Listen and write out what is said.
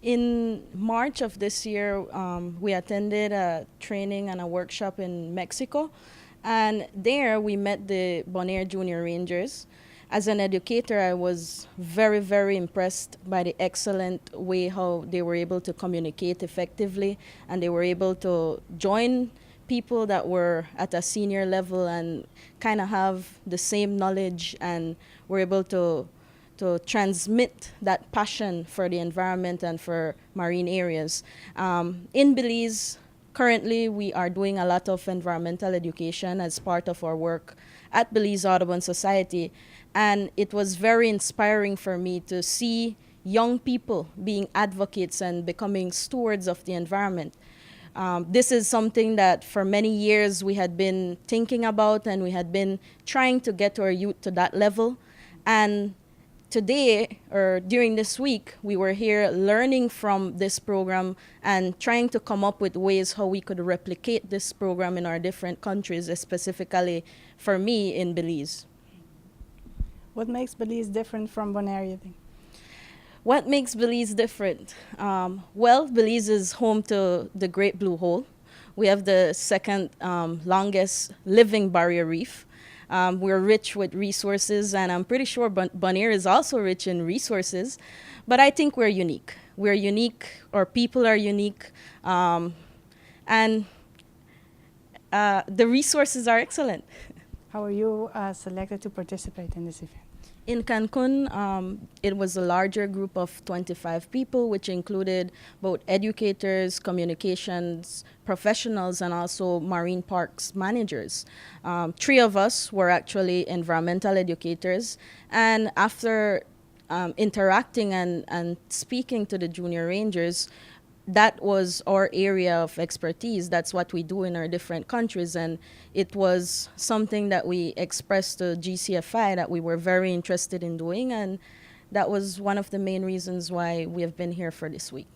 In March of this year, we attended a training and a workshop in Mexico, and there we met the Bonaire Junior Rangers. As an educator, I was very, very impressed by the excellent way how they were able to communicate effectively, and they were able to join people that were at a senior level and kind of have the same knowledge, and were able to transmit that passion for the environment and for marine areas. In Belize, currently we are doing a lot of environmental education as part of our work at Belize Audubon Society, and it was very inspiring for me to see young people being advocates and becoming stewards of the environment. This is something that for many years we had been thinking about, and we had been trying to get our youth to that level. And today, or during this week, we were here learning from this program and trying to come up with ways how we could replicate this program in our different countries, specifically for me in Belize. What makes Belize different from Bonaire, you think? What makes Belize different? Well, Belize is home to the Great Blue Hole. We have the second longest living barrier reef. We're rich with resources, and I'm pretty sure Bonaire is also rich in resources. But I think we're unique. We're unique, our people are unique, and the resources are excellent. How are you selected to participate in this event? In Cancun, it was a larger group of 25 people, which included both educators, communications professionals, and also marine parks managers. 3 of us were actually environmental educators, and after interacting and speaking to the junior rangers, that was our area of expertise. That's what we do in our different countries. And it was something that we expressed to GCFI that we were very interested in doing. And that was one of the main reasons why we have been here for this week.